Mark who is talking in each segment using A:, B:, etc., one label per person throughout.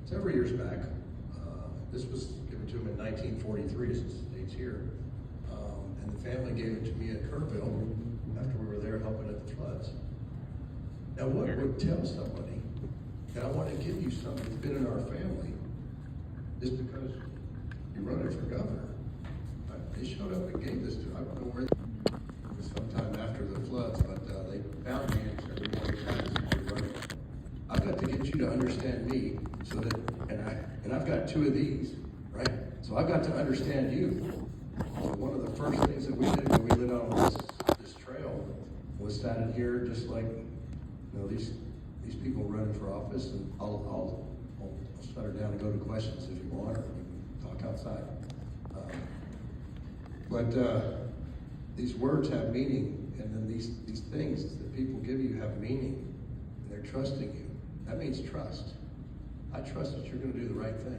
A: several years back. This was given to him in 1943, since dates here. And the family gave it to me at Kerrville after we were there helping at the floods. Now, what would tell somebody that I want to give you something that's been in our family just because you run it for governor? They showed up and gave this to, I don't know where, it was sometime after the floods, but they found me and said, we want to have this running. I've got to get you to understand me so that, and I've got two of these, right? So I've got to understand you. So one of the first things that we did when we lit on this trail was sat in here just like, you know, these people running for office, and I'll shut her down and go to questions if you want, or we can talk outside. But these words have meaning, and then these things that people give you have meaning, and they're trusting you. That means trust. I trust that you're going to do the right thing,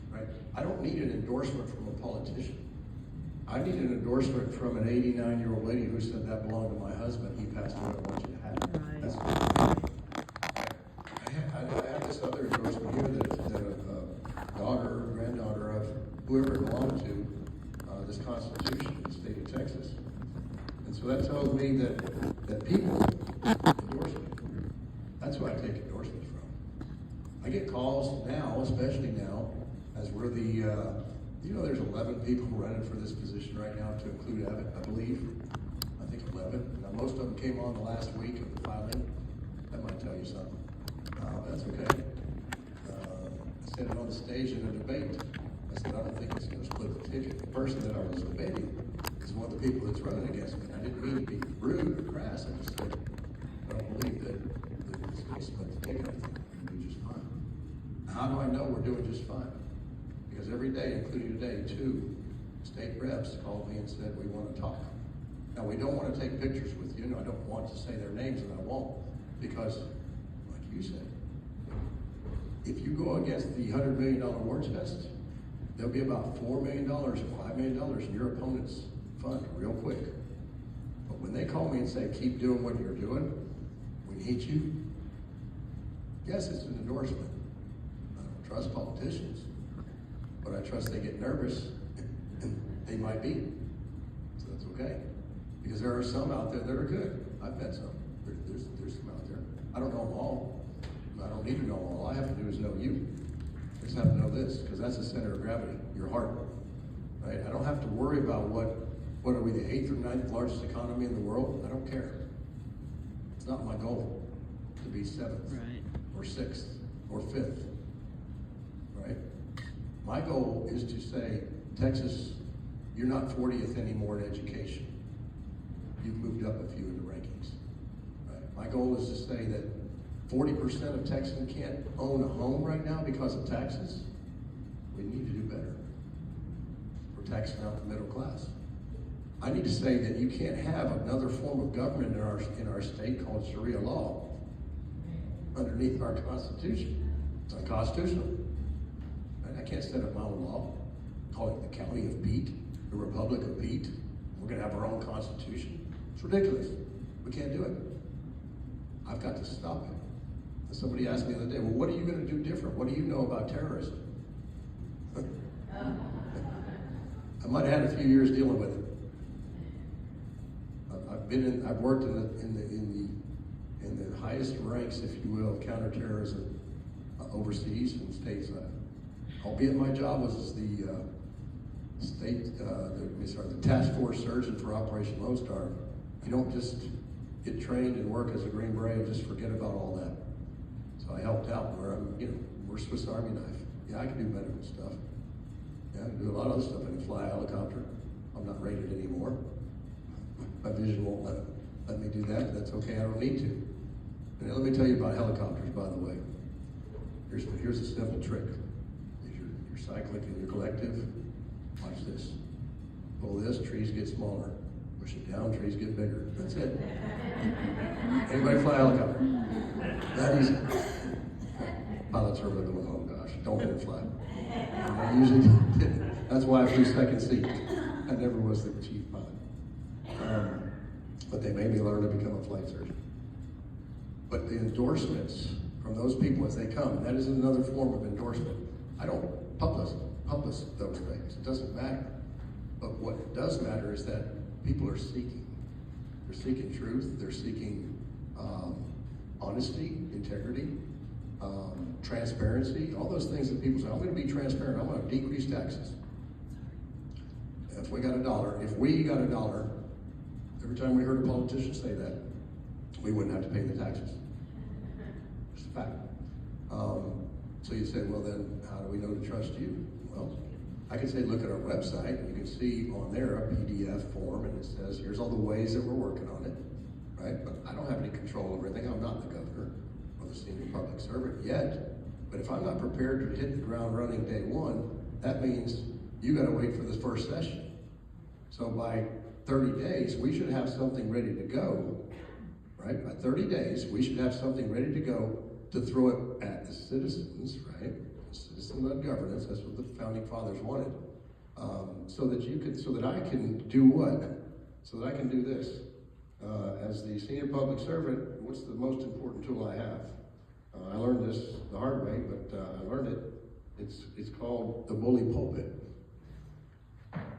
A: right? I don't need an endorsement from a politician. I need an endorsement from an 89-year-old lady who said that belonged to my husband. He passed away. I want you to have it.
B: Right.
A: That's I have this other endorsement here that a daughter or granddaughter of whoever it belonged to, this Constitution in the state of Texas. And so that tells me that people endorse me. That's who I take endorsements from. I get calls now, especially now, as we're the, you know, there's 11 people running for this position right now, to include Abbott, I believe. I think 11. Now, most of them came on the last week of the filing. That might tell you something. That's okay. I said it on the stage in a debate. I said, I don't think it's going to split the ticket. The person that I was debating is one of the people that's running against me. I didn't mean to be rude or crass. I just said, I don't believe that it's going to split the ticket. I think we're going to do just fine. How do I know we're doing just fine? Because every day, including today, 2 state reps called me and said, we want to talk. Now, we don't want to take pictures with you, and I don't want to say their names, and I won't, because, like you said, if you go against the $100 million war chest, there'll be about $4 million or $5 million in your opponent's fund real quick. But when they call me and say, keep doing what you're doing, we need you, yes, it's an endorsement. I don't trust politicians, but I trust they get nervous, and they might be. So that's okay. Because there are some out there that are good. I've met some. There's some out there. I don't know them all. I don't need to know them all. All I have to do is know you. I just have to know this, because that's the center of gravity, your heart. Right? I don't have to worry about what are we, the 8th or 9th largest economy in the world? I don't care. It's not my goal to be 7th or 6th or 5th. Right? My goal is to say, Texas, you're not 40th anymore in education. You've moved up a few in the rankings. Right? My goal is to say that 40% of Texans can't own a home right now because of taxes. We need to do better. We're taxing out the middle class. I need to say that you can't have another form of government in our state called Sharia law underneath our Constitution. It's unconstitutional. Right? I can't set up my own law, call it the County of Pete, the Republic of Pete. We're going to have our own Constitution. It's ridiculous. We can't do it. I've got to stop it. Somebody asked me the other day, well, what are you going to do different? What do you know about terrorism? I might have had a few years dealing with it. I've worked in the highest ranks, if you will, of counterterrorism overseas and stateside. Albeit my job was as the the task force surgeon for Operation Lone Star. You don't just get trained and work as a Green Beret and just forget about all that. So I helped out where we're Swiss Army knife. Yeah, I can do medical stuff. Yeah, I can do a lot of other stuff. I can fly a helicopter. I'm not rated anymore. My vision won't let me do that. That's okay, I don't need to. And let me tell you about helicopters, by the way. Here's a simple trick. If you're cyclic and you're collective, watch this. Pull this, trees get smaller. Push it down, trees get bigger. That's it. Anybody fly a helicopter? That easy. Pilots are looking, oh gosh, don't let it fly. And I usually didn't. That's why I flew second seat. I never was the chief pilot. But they made me learn to become a flight surgeon. But the endorsements from from those people as they come. And that is another form of endorsement. I don't publish those things. It doesn't matter. But what does matter is that people are seeking. They're seeking truth. They're seeking honesty, integrity, transparency, all those things that people say, I'm going to be transparent. I want to decrease taxes. If we got a dollar, every time we heard a politician say that, we wouldn't have to pay the taxes. It's a fact. So you say, well then, how do we know to trust you? Well, I can say, look at our website. You can see on there a PDF form, and it says, here's all the ways that we're working on it, right? But I don't have any control over anything. I'm not the governor or the senior public servant yet. But if I'm not prepared to hit the ground running day one, that means you got to wait for the first session. So by 30 days, we should have something ready to go, right? By 30 days, we should have something ready to go to throw it at the citizens, right? Citizen-led governance, that's what the founding fathers wanted. So that I can do what? So that I can do this. As the senior public servant, what's the most important tool I have? I learned this the hard way, but I learned it. It's called the bully pulpit.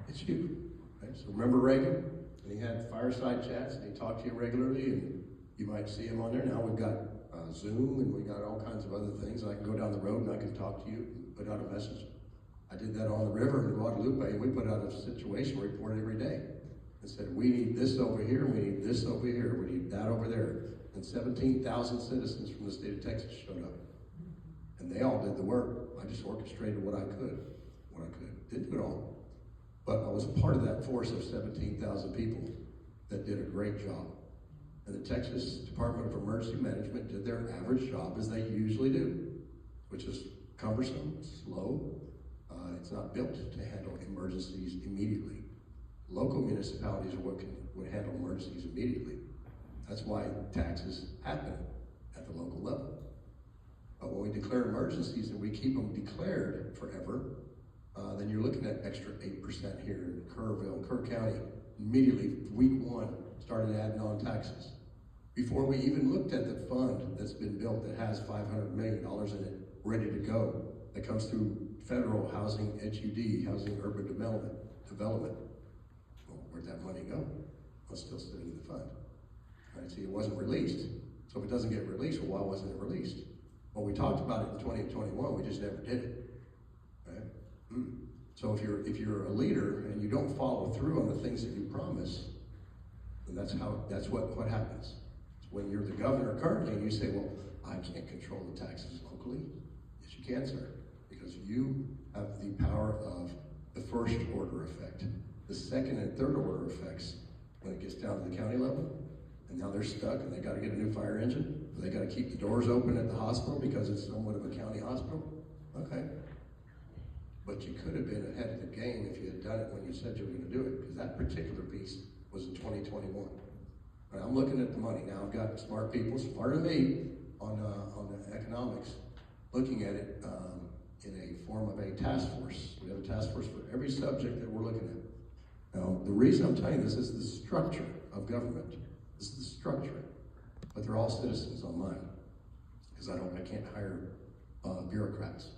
A: It's you. Right? So remember Reagan? And he had fireside chats, and he talked to you regularly, and you might see him on there. Now we've got Zoom, and we got all kinds of other things. I can go down the road and I can talk to you and put out a message. I did that on the river in Guadalupe, and we put out a situation report every day and said, we need this over here, we need this over here, we need that over there. And 17,000 citizens from the state of Texas showed up. And they all did the work. I just orchestrated what I could. Didn't do it all. But I was part of that force of 17,000 people that did a great job. And the Texas Department of Emergency Management did their average job as they usually do, which is cumbersome, slow. It's not built to handle emergencies immediately. Local municipalities are what would handle emergencies immediately. That's why taxes happen at the local level. But when we declare emergencies and we keep them declared forever, then you're looking at extra 8% here in Kerrville. Kerr County immediately, week one, started adding on taxes. Before we even looked at the fund that's been built that has $500 million in it, ready to go, that comes through federal housing, HUD, Housing Urban Development. Well, where'd that money go? Well, it's still sitting in the fund. Right? See, it wasn't released. So if it doesn't get released, well, why wasn't it released? Well, we talked about it in 2021, we just never did it. Right? So if you're a leader and you don't follow through on the things that you promise, then that's what happens. It's when you're the governor currently and you say, well, I can't control the taxes locally. Yes, you can, sir, because you have the power of the first order effect. The second and third order effects, when it gets down to the county level, and now they're stuck and they got to get a new fire engine, or they got to keep the doors open at the hospital because it's somewhat of a county hospital. Okay. But you could have been ahead of the game if you had done it when you said you were going to do it, because that particular piece was in 2021. But I'm looking at the money now. I've got smart people, smarter than me, on the economics, looking at it in a form of a task force. We have a task force for every subject that we're looking at. Now, the reason I'm telling you this is the structure of government. This is the structure, but they're all citizens on mine, because I can't hire bureaucrats.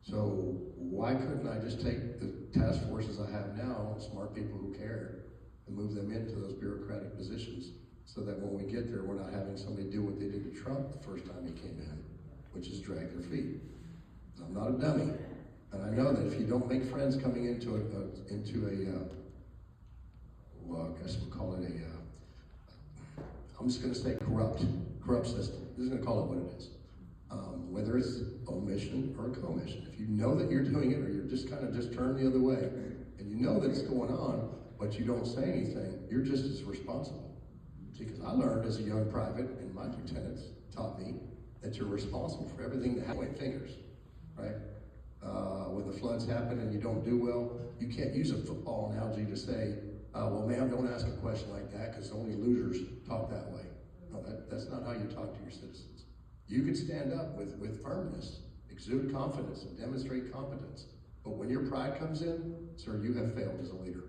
A: So why couldn't I just take the task forces I have now, smart people who care, and move them into those bureaucratic positions, so that when we get there, we're not having somebody do what they did to Trump the first time he came in, which is drag their feet. I'm not a dummy, and I know that if you don't make friends coming into a well, I guess we'll call it I'm just going to say corrupt system. I'm just going to call it what it is. Whether it's omission or a commission. If you know that you're doing it, or you're just kind of turned the other way, and you know that it's going on, but you don't say anything, you're just as responsible. See, because I learned as a young private, and my lieutenants taught me that you're responsible for everything that happens. Point fingers, right? When the floods happen and you don't do well, you can't use a football analogy to say, well, ma'am, don't ask a question like that because only losers talk that way. No, that's not how you talk to your citizens. You can stand up with firmness, exude confidence, and demonstrate competence. But when your pride comes in, sir, you have failed as a leader.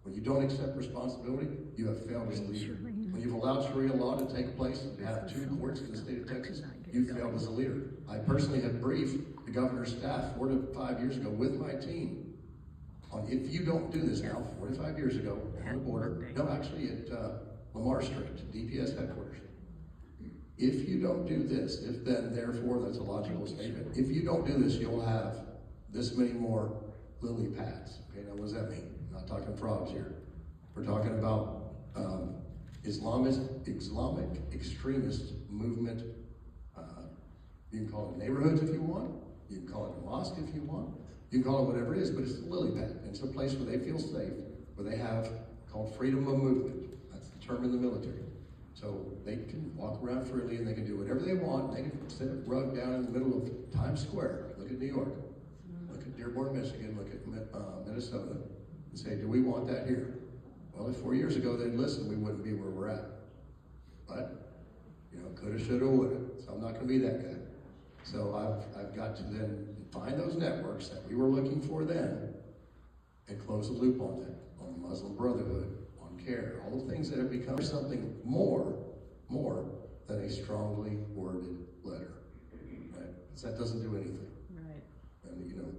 A: When you don't accept responsibility, you have failed as a leader. When you've allowed Sharia law to take place and have two courts in the state of Texas, You failed as a leader. I personally have briefed the governor's staff 4 to 5 years ago with my team on if you don't do this now, 4 to 5 years ago, on the border, no, actually at Lamar Street, DPS headquarters. If you don't do this, if then, therefore, that's a logical statement. If you don't do this, you'll have this many more lily pads. Okay, now what does that mean? I'm not talking frogs here. We're talking about Islamic extremist movement. You can call it neighborhoods if you want. You can call it a mosque if you want. You can call it whatever it is, but it's a lily pad. It's a place where they feel safe, where they have called freedom of movement. That's the term in the military. So they can walk around freely and they can do whatever they want. They can sit a rug down in the middle of Times Square. Look at New York. Look at Dearborn, Michigan. Look at Minnesota. And say, do we want that here? Well, if 4 years ago they'd listened, we wouldn't be where we're at. But, coulda, shoulda, woulda. So I'm not going to be that guy. So I've got to then find those networks that we were looking for then and close the loop on that, on the Muslim Brotherhood, on CARE, all the things that have become something more than a strongly worded letter. Right? Because that doesn't do anything.
B: Right.
A: And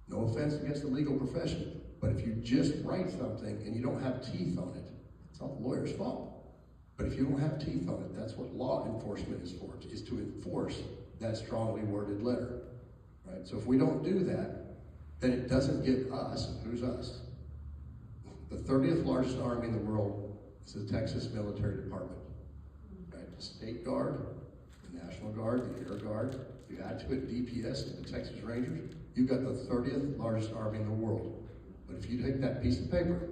A: no offense against the legal profession, but if you just write something and you don't have teeth on it, it's not the lawyer's fault. But if you don't have teeth on it, that's what law enforcement is for, is to enforce that strongly worded letter. Right? So if we don't do that, then it doesn't get us, and who's us? The 30th largest army in the world is the Texas Military Department. Right? The State Guard, the National Guard, the Air Guard, you add to it DPS and the Texas Rangers, you've got the 30th largest army in the world. But if you take that piece of paper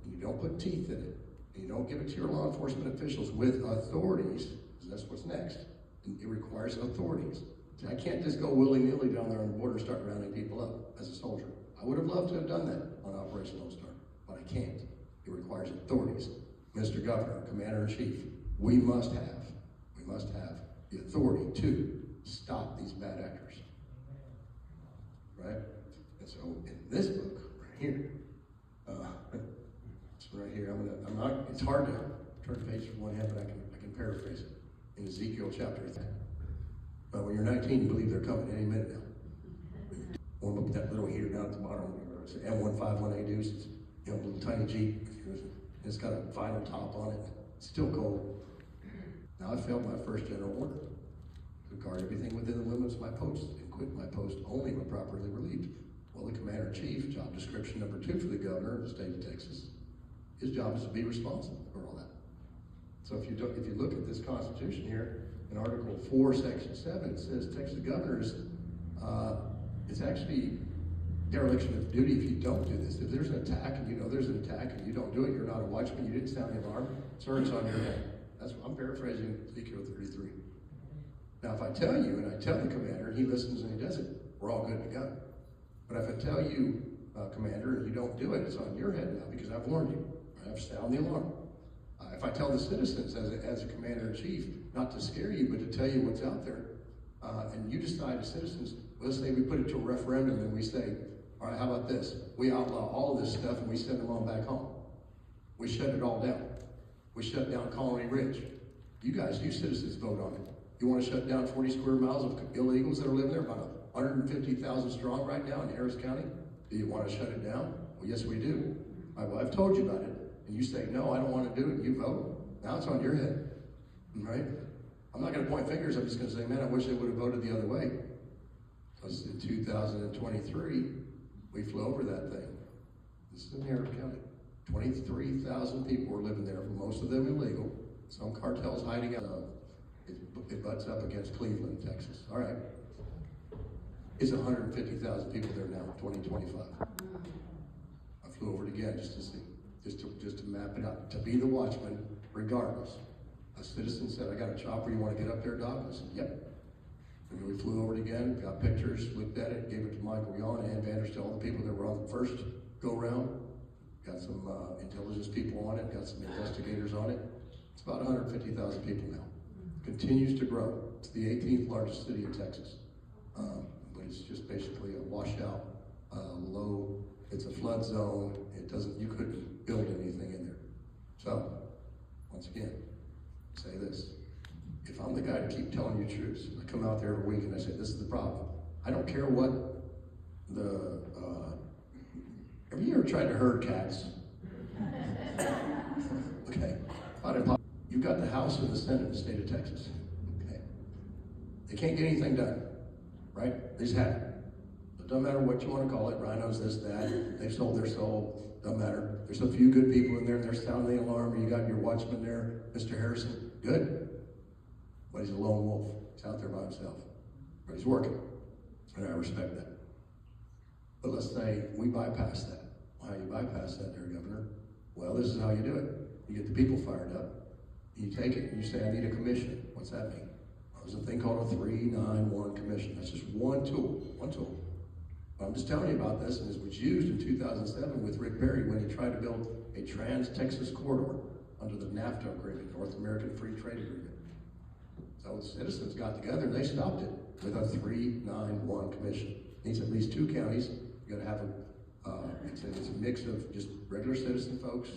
A: and you don't put teeth in it, and you don't give it to your law enforcement officials with authorities, because that's what's next, and it requires authorities. See, I can't just go willy-nilly down there on the border and start rounding people up as a soldier. I would have loved to have done that on Operation Lone Star, but I can't. It requires authorities. Mr. Governor, Commander-in-Chief, we must have the authority to stop these bad actors. Right? And so in this book, right here, right here, it's hard to turn the page from one hand, but I can paraphrase it. In Ezekiel chapter 3. But when you're 19, you believe they're coming any minute now. Or look at that little heater down at the bottom, it's an M151A Deuce, it's a little tiny Jeep. It's got a vinyl top on it. It's still cold. Now I failed my first general order to guard everything within the limits of my post and quit my post only when properly relieved. Well, the Commander-in-Chief, job description number 2 for the governor of the state of Texas, his job is to be responsible for all that. So if you look at this Constitution here, in Article 4, Section 7, it says Texas governors, it's actually dereliction of duty if you don't do this. If there's an attack and you know there's an attack and you don't do it, you're not a watchman, you didn't sound the alarm, sir, it's on your head. That's what I'm paraphrasing Ezekiel 33. Now if I tell you and I tell the commander and he listens and he does it, we're all good to go. But if I tell you, commander, and you don't do it, it's on your head now because I've warned you. I've sounded the alarm. If I tell the citizens as a commander-in-chief not to scare you, but to tell you what's out there, and you decide as citizens, let's say we put it to a referendum and we say, all right, how about this? We outlaw all of this stuff and we send them on back home. We shut it all down. We shut down Colony Ridge. You citizens vote on it. You want to shut down 40 square miles of illegals that are living there, about 150,000 strong right now in Harris County? Do you want to shut it down? Well, yes, we do. All right, well, I've told you about it. And you say, no, I don't want to do it, and you vote, now it's on your head, right? I'm not going to point fingers, I'm just going to say, man, I wish they would have voted the other way. Because in 2023, we flew over that thing. This is in Harris County. 23,000 people were living there, most of them illegal. Some cartels hiding out. It butts up against Cleveland, Texas. All right. It's 150,000 people there now, 2025. I flew over it again just to see. Just to map it out, to be the watchman, regardless. A citizen said, I got a chopper, you want to get up there, Doc? I said, yep. And we flew over it again, got pictures, looked at it, gave it to Michael Yon and Vanderstel, all the people that were on the first go-round. Got some intelligence people on it, got some investigators on it. It's about 150,000 people now. Continues to grow. It's the 18th largest city in Texas. But it's just basically a washout, low, it's a flood zone. You couldn't build anything in there. So, once again, say this. if I'm the guy to keep telling you truths, I come out there every week and I say, this is the problem. I don't care what the, have you ever tried to herd cats? Okay, you've got the House and the Senate in the state of Texas. Okay, they can't get anything done, right? They just haven't. It doesn't matter what you want to call it, rhinos, this, that, they've sold their soul, doesn't matter. There's a few good people in there and they're sounding the alarm, or you got your watchman there, Mr. Harrison, good. But he's a lone wolf, he's out there by himself, but he's working, and I respect that. But let's say we bypass that. How do you bypass that there, Governor? Well, this is how you do it. You get the people fired up, you take it, and you say, I need a commission. What's that mean? Well, there's a thing called a 391 commission. That's just one tool, one tool. But I'm just telling you about this, and it was used in 2007 with Rick Perry when he tried to build a trans-Texas corridor under the NAFTA agreement, North American Free Trade Agreement. So the citizens got together and they stopped it with a 391 commission. It needs at least 2 counties. You got to have it's a mix of just regular citizen folks,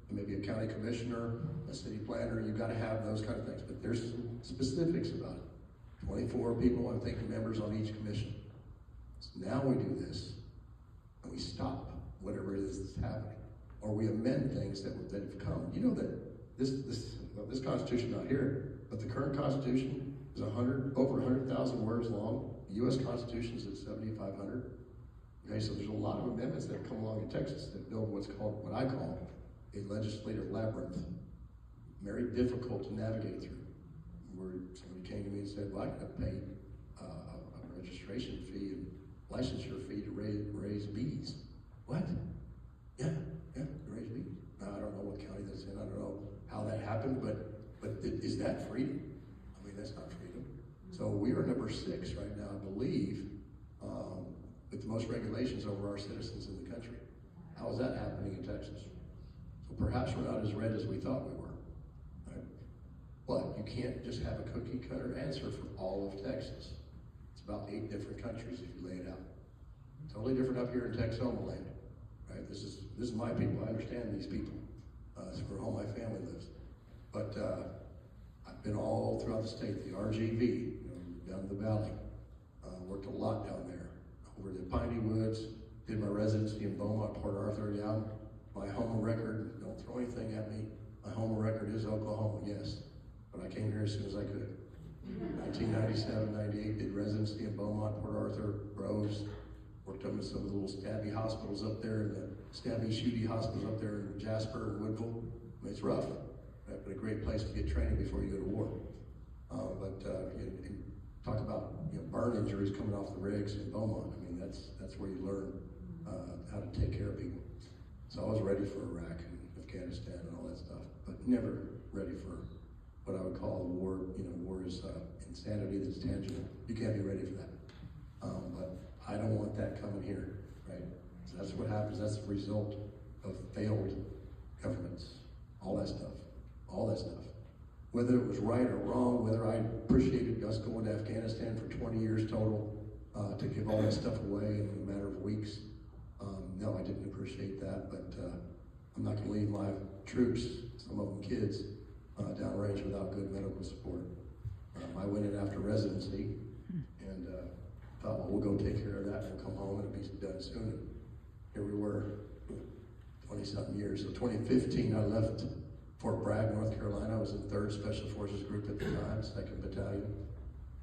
A: and maybe a county commissioner, a city planner. You've got to have those kind of things. But there's some specifics about it. 24 people, I think, members on each commission. So now we do this, and we stop whatever it is that's happening, or we amend things that have come. You know that this Constitution not here, but the current Constitution is over 100,000 words long. The U.S. Constitution is at 7,500. Okay, so there's a lot of amendments that have come along in Texas that build what I call a legislative labyrinth. Very difficult to navigate through. Where somebody came to me and said, well, I got to pay a registration fee and licensure fee to raise bees. What? Yeah, to raise bees. Now, I don't know what county that's in. I don't know how that happened, but is that freedom? I mean, that's not freedom. So we are number 6 right now, I believe, with the most regulations over our citizens in the country. How is that happening in Texas? So perhaps we're not as red as we thought we were. Right? But you can't just have a cookie cutter answer for all of Texas. It's about 8 different countries if you lay it out. Totally different up here in Texoma land. Right? This is my people. I understand these people. It's where all my family lives. But I've been all throughout the state, the RGV, down in the valley. Worked a lot down there. Over the Piney Woods, did my residency in Beaumont, Port Arthur. Yeah, my home record, don't throw anything at me. My home record is Oklahoma, yes. But I came here as soon as I could. 1997, 98, did residency in Beaumont, Port Arthur, Groves. Worked up in some of the little stabby hospitals up there, and the stabby shooty hospitals up there in Jasper and Woodville. I mean, it's rough, right? But a great place to get training before you go to war. And talk about burn injuries coming off the rigs in Beaumont. I mean, that's where you learn how to take care of people. So I was ready for Iraq and Afghanistan and all that stuff, but never ready for what I would call war. War is insanity that's tangible. You can't be ready for that. But I don't want that coming here, right? So that's what happens. That's the result of failed governments. All that stuff. Whether it was right or wrong, whether I appreciated us going to Afghanistan for 20 years total to give all that stuff away in a matter of weeks. No, I didn't appreciate that, but I'm not going to leave my troops, some of them kids, downrange without good medical support. I went in after residency and thought, well, we'll go take care of that and we'll come home and it'll be done soon. And here we were, 20-something years. So 2015, I left Fort Bragg, North Carolina. I was in 3rd Special Forces Group at the time, 2nd Battalion.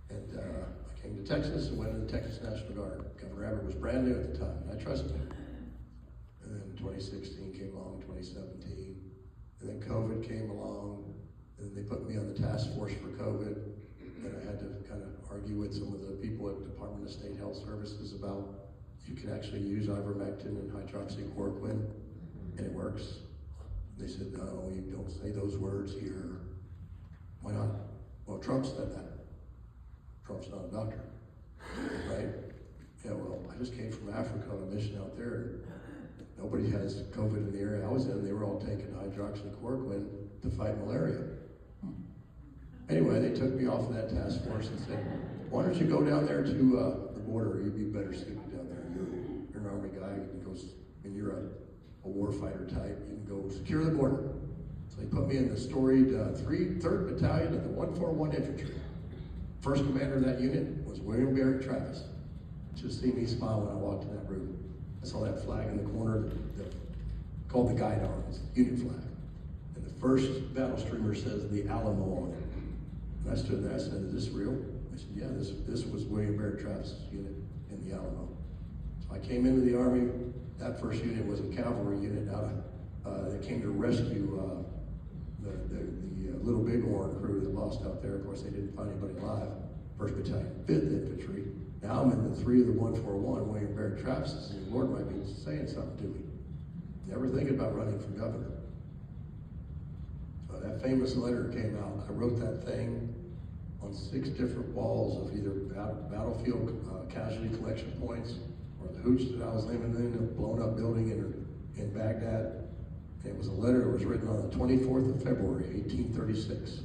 A: And I came to Texas and went into the Texas National Guard. Governor Abbott was brand new at the time, and I trusted him. And then 2016 came along, 2017. And then COVID came along, and they put me on the task force for COVID. And I had to kind of argue with some of the people at Department of State Health Services about you can actually use ivermectin and hydroxychloroquine, and it works. They said, no, you don't say those words here. Why not? Well, Trump said that. Trump's not a doctor, right? Yeah, well, I just came from Africa on a mission out there. Nobody has COVID in the area I was in. They were all taking hydroxychloroquine to fight malaria. Anyway, they took me off of that task force and said, why don't you go down there to the border? You'd be better suited down there. You're an Army guy. You can go, and you're a war fighter type. You can go secure the border. So they put me in the storied 3rd Battalion of the 141 Infantry. First commander of that unit was William Barrett Travis. Just see me smile when I walked in that room. I saw that flag in the corner, called the Guide Arm, it's the unit flag. And the first battle streamer says the Alamo on it. And I stood there, I said, "Is this real?" I said, "Yeah, this was William Barrett Travis' unit in the Alamo." So I came into the Army. That first unit was a cavalry unit out of, that came to rescue the Little Bighorn crew that lost out there. Of course, they didn't find anybody alive. 1st Battalion, 5th Infantry. Now I'm in the 3 of the 141, William Barrett Travis, and the Lord might be saying something to me. Never thinking about running for governor. That famous letter came out. I wrote that thing on 6 different walls of either battlefield casualty collection points or the hooch that I was living in, a blown up building in Baghdad. And it was a letter that was written on the 24th of February, 1836.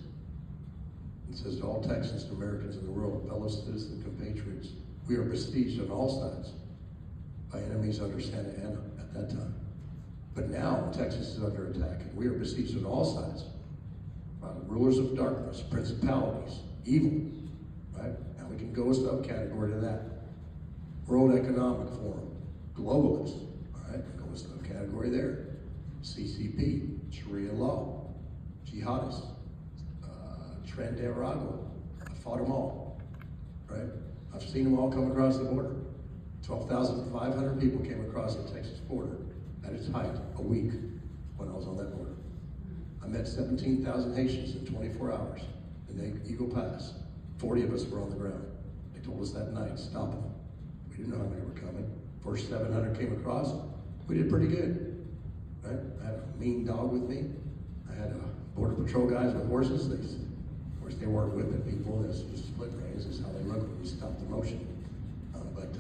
A: It says, "To all Texans and Americans in the world, fellow citizens and compatriots, we are besieged on all sides by enemies under Santa Anna at that time. But now Texas is under attack, and we are besieged on all sides by the rulers of darkness, principalities, evil." Right? Now we can go a subcategory to that. World Economic Forum, globalists. All right, go a subcategory there. CCP, Sharia law, jihadists, Tren de Aragua. I fought them all. Right? I've seen them all come across the border. 12,500 people came across the Texas border at its height a week when I was on that border. I met 17,000 Haitians in 24 hours in the Eagle Pass. 40 of us were on the ground. They told us that night, "Stop them." We didn't know how many were coming. First 700 came across. We did pretty good. Right? I had a mean dog with me. I had border patrol guys with horses. Of course, they weren't whipping people. That's just split reins. That's how they look when you stop the motion. But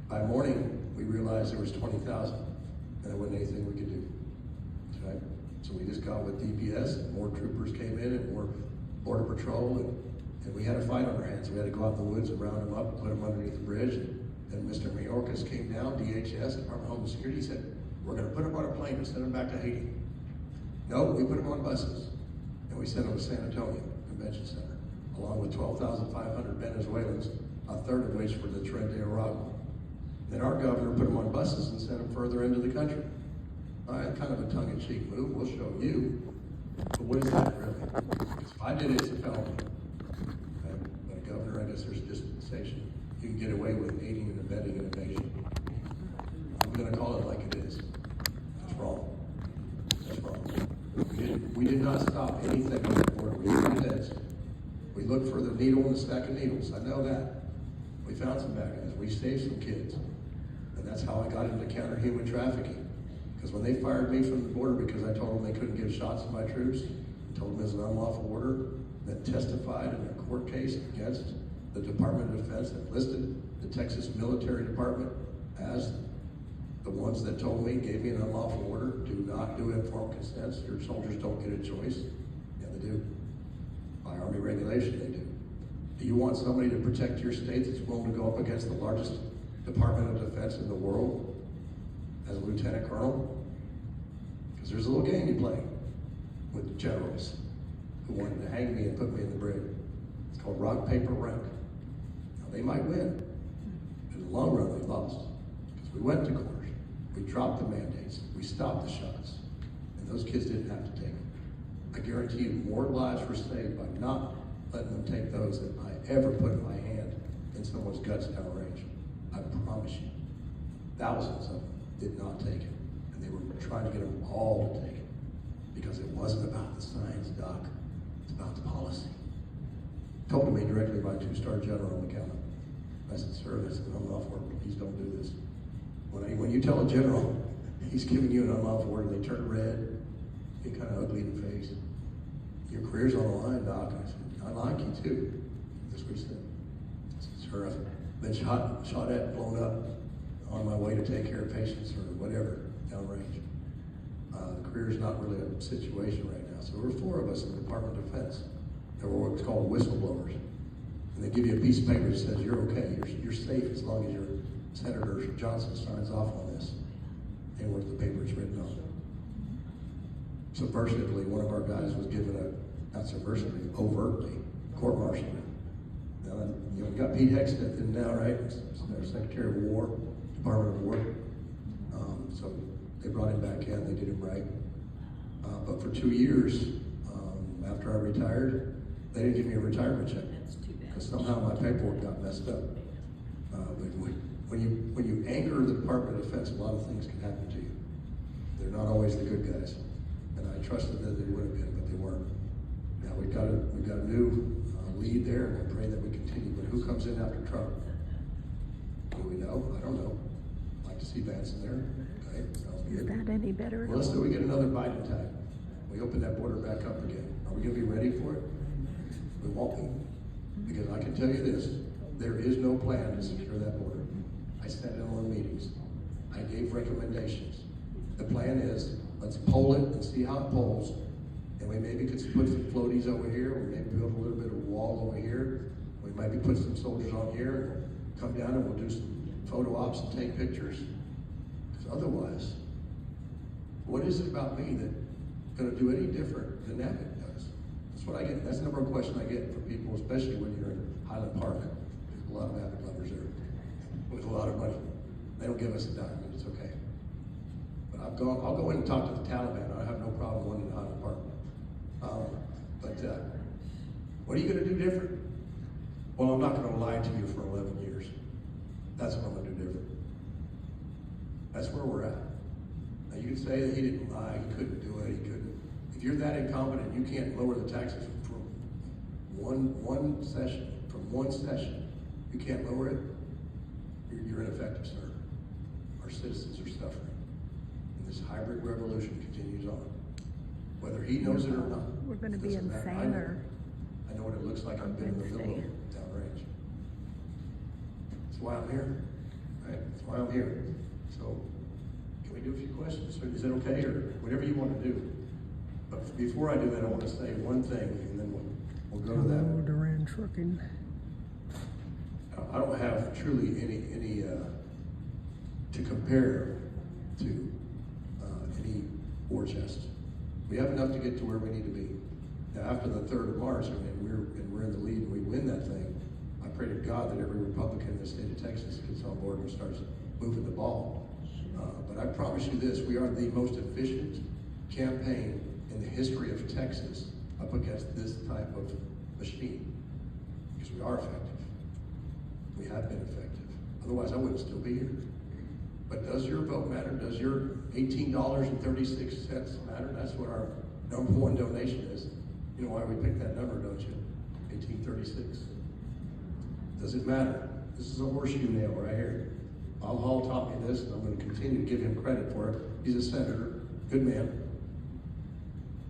A: by morning, we realized there was 20,000, and there wasn't anything we could do. Right? So we just got with DPS, and more troopers came in, and more border patrol, and we had a fight on our hands. We had to go out in the woods and round them up and put them underneath the bridge. And Mr. Mayorkas came down, DHS, Department of Homeland Security, said, "We're going to put them on a plane and send them back to Haiti." No, we put them on buses, and we sent them to San Antonio Convention Center, along with 12,500 Venezuelans, a third of which were the Tren de Aragua. Then our governor put them on buses and sent them further into the country. All right, kind of a tongue-in-cheek move. We'll show you. But what is that really? Because if I did it, it's a felony. Okay? But a governor, I guess there's a dispensation. You can get away with aiding and abetting an invasion. I'm going to call it like it is. That's wrong. That's wrong. We did not stop anything on the border. We found heads. We looked for the needle in the stack of needles. I know that. We found some bad guys. We saved some kids. And that's how I got into counter-human trafficking. Because when they fired me from the border because I told them they couldn't give shots to my troops, told them it was an unlawful order, then testified in a court case against the Department of Defense that listed the Texas Military Department as the ones that told me, gave me an unlawful order, do not do informed consents. Your soldiers don't get a choice. Yeah, they do. By Army regulation, they do. Do you want somebody to protect your state that's willing to go up against the largest Department of Defense in the world as a lieutenant colonel? Because there's a little game you play with the generals who wanted to hang me and put me in the brig. It's called rock, paper, rank. Now, they might win. In the long run, they lost. Because we went to court. We dropped the mandates. We stopped the shots. And those kids didn't have to take them. I guarantee you more lives were saved by not letting them take those than I ever put my hand in someone's guts downrange. I promise you. Thousands of them did not take it. And they were trying to get them all to take it. Because it wasn't about the science, Doc. It's about the policy. Told to me directly by a 2-star general on the counter. I said, "Sir, this is an unlawful order. Please don't do this." When you tell a general he's giving you an unlawful order, they turn red, get kind of ugly in the face. "Your career's on the line, Doc." I said, "I like you too." That's what he said. I said, "Sir, I've been shot at, blown up on my way to take care of patients or whatever downrange. The career's not really a situation right now." So there were 4 of us in the Department of Defense. There were what's called whistleblowers. And they give you a piece of paper that says you're okay, you're safe as long as your Senator Johnson signs off on this. And where's the paper it's written on? subversively, one of our guys was given not subversively, overtly, court-martialed. Now, you know, we got Pete Hegseth in now, right? Our Secretary of War, Department of War. So they brought him back in, they did him right. But for 2 years, after I retired, they didn't give me a retirement check. Because somehow my paperwork got messed up. But when you anger the Department of Defense, a lot of things can happen to you. They're not always the good guys. And I trusted that they would have been, but they weren't. Now we've got a new lead there, and I pray that we continue. But who comes in after Trump? Do we know? I don't know. I'd like to see Vance in there. Okay, sounds good.
B: Is that any better?
A: Well, let's say we get another Biden type. We open that border back up again. Are we going to be ready for it? We won't be. Because I can tell you this, there is no plan to secure that border. I sat in on meetings. I gave recommendations. The plan is, let's poll it and see how it polls. And we maybe could put some floaties over here. We maybe build a little bit of wall over here. We might be put some soldiers on here. Come down and we'll do some photo ops and take pictures. Because otherwise, what is it about me that's going to do any different than NAVIC does? That's what I get. That's the number one question I get from people, especially when you're in Highland Park. There's a lot of NAVIC lovers there with a lot of money. They don't give us a dime, and it's okay. But I'll go in and talk to the Taliban. I have no problem going into Highland Park. What are you going to do different? Well, I'm not going to lie to you for 11 years. That's what I'm going to do different. That's where we're at. Now, you can say that he didn't lie, he couldn't do it, he couldn't. If you're that incompetent, you can't lower the taxes from one session, you can't lower it, you're ineffective, sir. Our citizens are suffering. And this hybrid revolution continues on. Whether he knows it or not.
B: We're going to be insane or...
A: I know what it looks like. I've been in the middle of downrange. That's why I'm here, right? That's why I'm here. So, can we do a few questions? Is that okay, or whatever you want to do? But before I do that, I want to say one thing, and then we'll go to that.
B: Hello, Duran Trucking.
A: I don't have truly any to compare to any war chest. We have enough to get to where we need to be. Now, after the 3rd of March, I mean, we're in the lead and we win that thing. I pray to God that every Republican in the state of Texas gets on board and starts moving the ball. But I promise you this, we are the most efficient campaign in the history of Texas up against this type of machine. Because we are effective. We have been effective. Otherwise, I wouldn't still be here. But does your vote matter? Does your $18.36 matter? That's what our number one donation is. You know why we picked that number, don't you? 1836. Does it matter? This is a horseshoe nail right here. Al Hall taught me this, and I'm going to continue to give him credit for it. He's a senator, good man.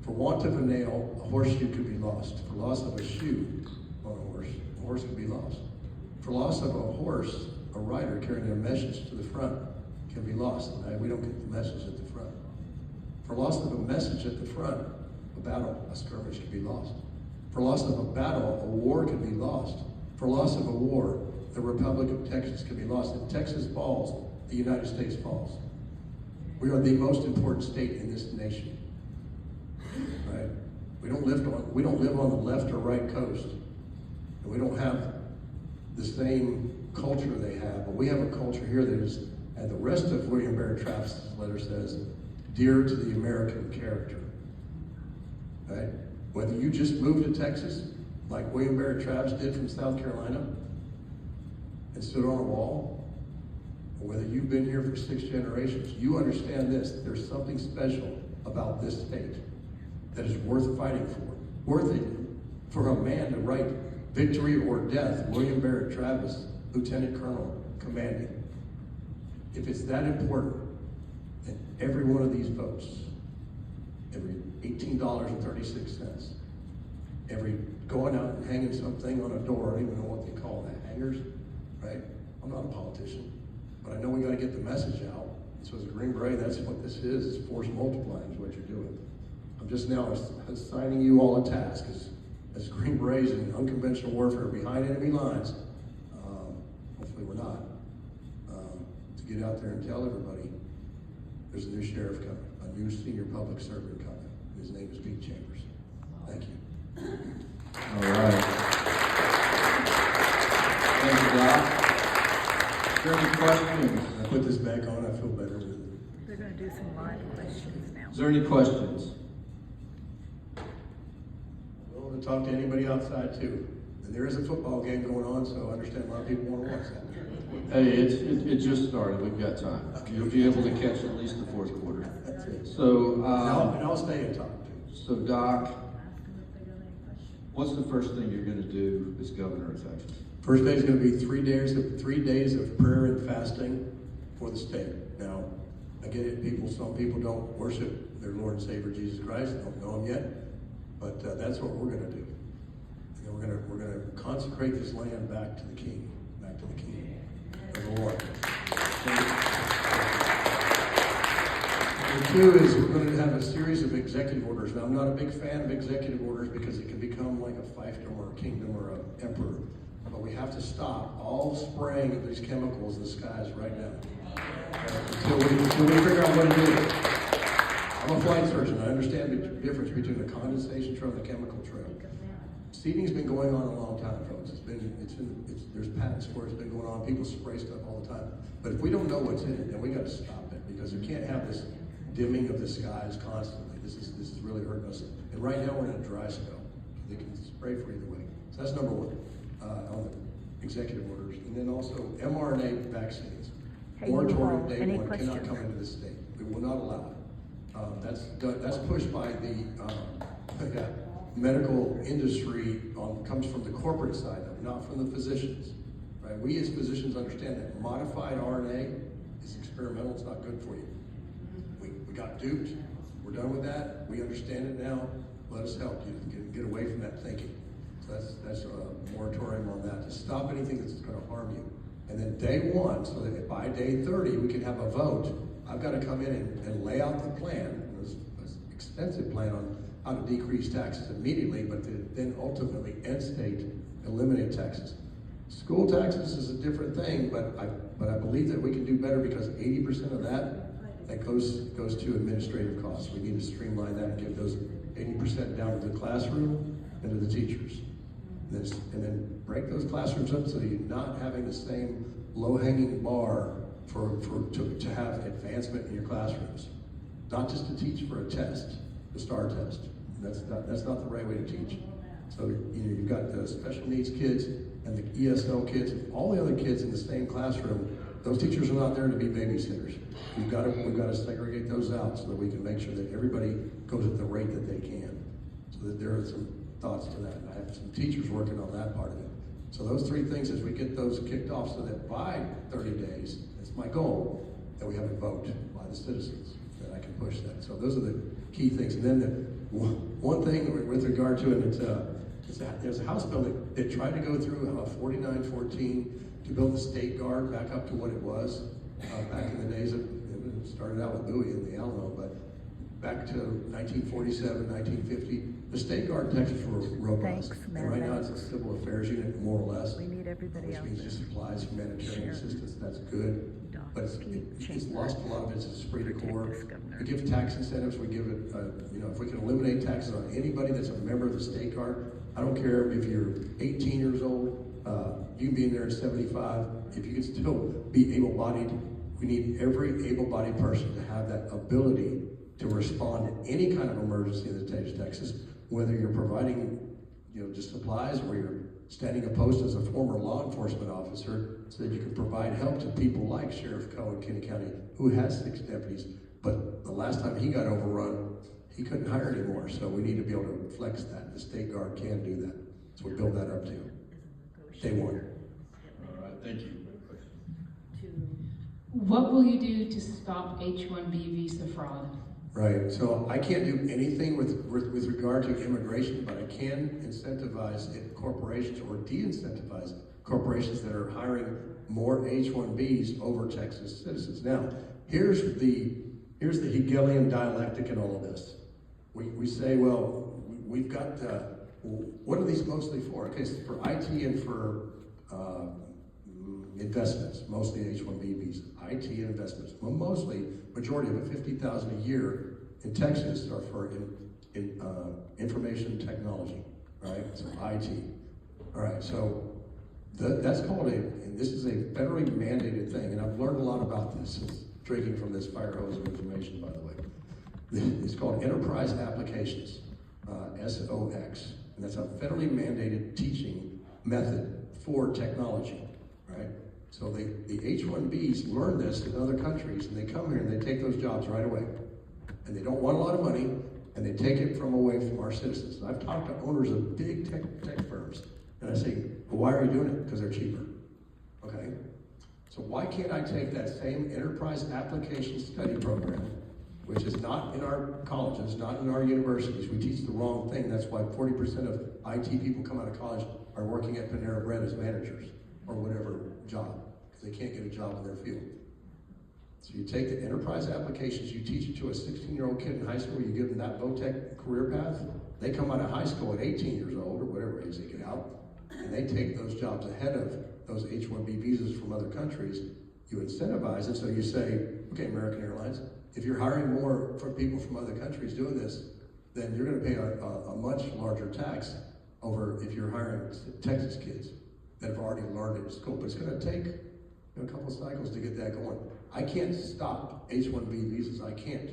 A: For want of a nail, a horseshoe could be lost. For loss of a shoe on a horse could be lost. For loss of a horse, a rider carrying a message to the front can be lost. And we don't get the message at the front. For loss of a message at the front, a battle, a skirmish can be lost. For loss of a battle, a war can be lost. For loss of a war, the Republic of Texas can be lost. If Texas falls, the United States falls. We are the most important state in this nation. Right? We don't live on the left or right coast. And we don't have the same culture they have, but we have a culture here that is, and the rest of William Barrett Travis's letter says, dear to the American character. Right? Whether you just moved to Texas, like William Barrett Travis did from South Carolina, and stood on a wall, or whether you've been here for 6 generations, you understand this. There's something special about this state that is worth fighting for. Worth it for a man to write victory or death, William Barrett Travis, Lieutenant Colonel, commanding. If it's that important, then every one of these votes, every $18.36, every going out and hanging something on a door, I don't even know what they call that, hangers, right? I'm not a politician, but I know we got to get the message out. So as a Green Beret, that's what this is. It's force multiplying is what you're doing. I'm just now assigning you all a task as Green Berets in unconventional warfare behind enemy lines. Hopefully we're not. To get out there and tell everybody there's a new sheriff coming, a new senior public servant coming, His name is Pete Chambers. Thank you.
C: All right. Thank you, Doc. Is there any questions?
A: I put this back on, I feel better with it.
B: They're gonna do some live questions now.
C: Is there any questions?
A: Well, to talk to anybody outside too. And there is a football game going on, so I understand a lot of people want to watch that.
C: Hey, it just started. We've got time. You'll be able to catch at least the fourth quarter.
A: That's it.
C: So,
A: And I'll stay and talk too.
C: so Doc, what's the first thing you're going to do as governor of Texas?
A: First day is going to be 3 days of prayer and fasting for the state. Now, I get it. Some people don't worship their Lord and Savior Jesus Christ. Don't know Him yet, but that's what we're going to do. And then we're going to consecrate this land back to the King, of the Lord. And two is we're going to have a series of executive orders. Now, I'm not a big fan of executive orders because it can become like a fiefdom or a kingdom or an emperor. But we have to stop all spraying of these chemicals in the skies right now. Until we figure out what to do. I'm a flight surgeon. I understand the difference between the condensation trail and the chemical trail. Seeding's been going on a long time, folks. There's patents for it. It's been going on. People spray stuff all the time. But if we don't know what's in it, then we got to stop it because you can't have this dimming of the skies constantly. This is really hurting us. And right now we're in a dry spell. They can spray for either way. So that's number one on the executive orders. And then also mRNA vaccines.
B: Hey,
A: Moratorium
B: you all,
A: day
B: any
A: one cannot
B: questions?
A: come into the state. We will not allow it. That's pushed by the medical industry. Comes from the corporate side, though, not from the physicians. Right? We as physicians understand that modified RNA is experimental. It's not good for you. We got duped. We're done with that. We understand it now. Let us help you get away from that thinking. So that's a moratorium on that to stop anything that's going to harm you. And then day one, so that by day 30 we can have a vote. I've got to come in and lay out the plan. There's an extensive plan on how to decrease taxes immediately, but then ultimately end state eliminate taxes. School taxes is a different thing, but I believe that we can do better because 80% of that goes to administrative costs. We need to streamline that and give those 80% down to the classroom and to the teachers. And then break those classrooms up so you're not having the same low-hanging bar to have advancement in your classrooms. Not just to teach for a test, the STAR test. That's not the right way to teach. So you've got the special needs kids and the ESL kids, and all the other kids in the same classroom. Those teachers are not there to be babysitters. We've got to segregate those out so that we can make sure that everybody goes at the rate that they can. So that there are some thoughts to that. And I have some teachers working on that part of it. So those three things, as we get those kicked off, so that by 30 days, that's my goal, that we have a vote by the citizens, that I can push that. So those are the key things. And then one thing with regard to it, there's a House bill that tried to go through 4914 to build the State Guard back up to what it was back in the days of, it started out with Bowie and the Alamo, but back to 1947, 1950, the State Guard in Texas were robust.
B: Thanks,
A: And right now it's a civil affairs unit, more or less.
B: We need everybody
A: Which
B: out
A: means
B: there.
A: just supplies humanitarian
B: Share.
A: assistance, that's good. But it's lost a lot of its esprit de corps.
B: Protect us, Governor.
A: We give tax incentives, we give it, if we can eliminate taxes on anybody that's a member of the State Guard, I don't care if you're 18 years old, you can be in there at 75. If you can still be able-bodied, we need every able-bodied person to have that ability to respond to any kind of emergency in the state of Texas, whether you're providing, just supplies or you're standing a post as a former law enforcement officer so that you can provide help to people like Sheriff Coe in Kenny County, who has 6 deputies, but the last time he got overrun, he couldn't hire anymore. So we need to be able to flex that. The State Guard can do that. So we build that up too. Day one.
C: All right, thank you.
D: What will you do to stop H-1B visa fraud?
A: Right, so I can't do anything with regard to immigration, but I can incentivize corporations or de-incentivize corporations that are hiring more H-1Bs over Texas citizens. Now, here's the Hegelian dialectic in all of this. We say, well, we've got, what are these mostly for? Okay, so for IT and for investments, mostly H-1B visas, IT and investments. Well, majority of it, $50,000 a year in Texas are for in information technology, right? So IT. All right, so that's called and this is a federally mandated thing, and I've learned a lot about this, drinking from this fire hose of information, by the way. It's called Enterprise Applications, SOX, and that's a federally mandated teaching method for technology, right? So the H-1Bs learn this in other countries, and they come here and they take those jobs right away. And they don't want a lot of money, and they take it away from our citizens. And I've talked to owners of big tech firms, and I say, well, why are you doing it? Because they're cheaper, okay? So why can't I take that same enterprise application study program, which is not in our colleges, not in our universities. We teach the wrong thing. That's why 40% of IT people come out of college are working at Panera Bread as managers or whatever job, because they can't get a job in their field. So you take the enterprise applications, you teach it to a 16-year-old kid in high school, you give them that VOTEC career path, they come out of high school at 18 years old, or whatever age they get out, and they take those jobs ahead of those H-1B visas from other countries. You incentivize it, so you say, okay, American Airlines, if you're hiring more for people from other countries doing this, then you're going to pay a much larger tax over if you're hiring Texas kids that have already learned it in school. But it's going to take a couple cycles to get that going. I can't stop H-1B visas. I can't.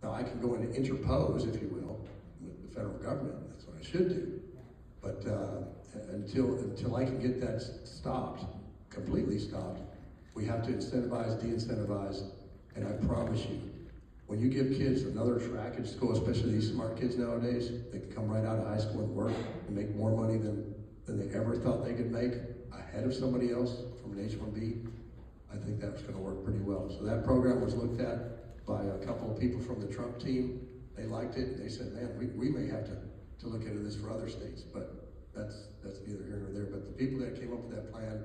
A: Now I can go in and interpose, if you will, with the federal government. That's what I should do. But until I can get that stopped, completely stopped, we have to incentivize, de-incentivize, and I promise you, when you give kids another track in school, especially these smart kids nowadays, they can come right out of high school and work and make more money than they ever thought they could make ahead of somebody else from an H-1B. I think that's going to work pretty well. So that program was looked at by a couple of people from the Trump team. They liked it, and they said, man, we may have to look into this for other states, but that's neither here nor there. But the people that came up with that plan,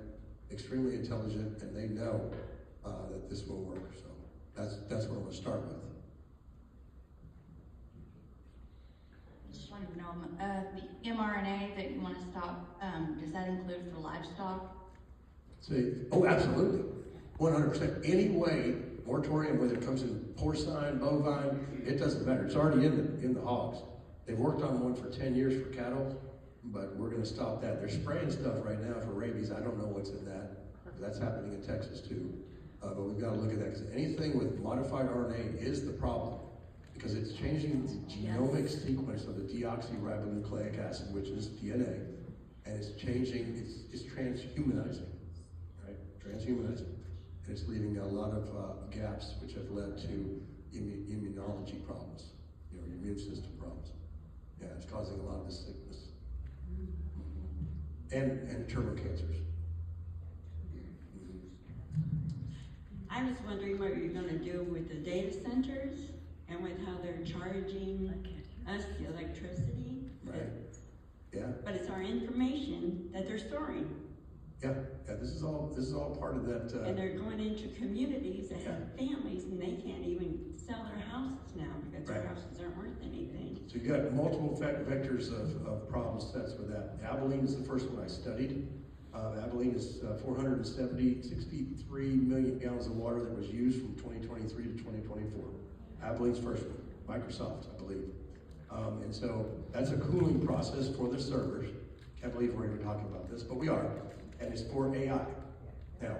A: extremely intelligent, and they know that this will work. So that's what I'm going to start with.
E: Just wanted to know, the mRNA that you want to stop, does that include for livestock?
A: Oh, absolutely. 100%. Any way, moratorium, whether it comes in porcine, bovine, it doesn't matter. It's already in the hogs. They've worked on one for 10 years for cattle, but we're going to stop that. They're spraying stuff right now for rabies. I don't know what's in that. That's happening in Texas too. But we've got to look at that, because anything with modified RNA is the problem, because it's changing the genomic sequence of the deoxyribonucleic acid, which is DNA, and it's changing, it's transhumanizing, right? Transhumanizing. And it's leaving a lot of gaps, which have led to immunology problems, your immune system problems. Yeah, it's causing a lot of this sickness. And terminal cancers.
F: I was wondering what you're going to do with the data centers and with how they're charging us the electricity.
A: Right. Yeah.
F: But it's our information that they're storing.
A: Yeah. This is all part of that.
F: And they're going into communities that
A: Yeah.
F: have families, and they can't even sell their houses now because
A: Right.
F: their houses aren't worth anything.
A: So you got multiple vectors of problem sets with that. Abilene is the first one I studied. Abilene is 63 million gallons of water that was used from 2023 to 2024. Abilene's first one, Microsoft, I believe. And so that's a cooling process for the servers. Can't believe we're even talking about this, but we are. And it's for AI. Now,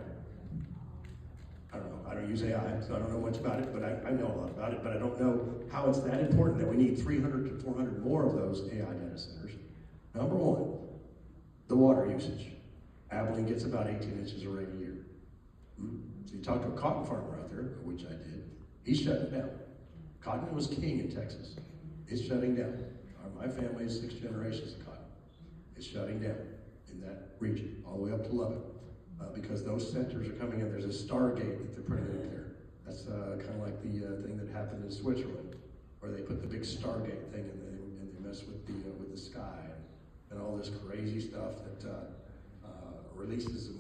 A: I don't know, I don't use AI, so I don't know much about it, but I know a lot about it, but I don't know how it's that important that we need 300 to 400 more of those AI data centers. Number one, the water usage. Abilene gets about 18 inches of rain a year. So you talk to a cotton farmer out there, which I did, he's shutting down. Cotton was king in Texas. It's shutting down. My family is 6 generations of cotton. It's shutting down in that region, all the way up to Lubbock, because those centers are coming in. There's a Stargate that they're putting in there. That's kind of like the thing that happened in Switzerland, where they put the big Stargate thing and they mess with the sky and all this crazy stuff that releases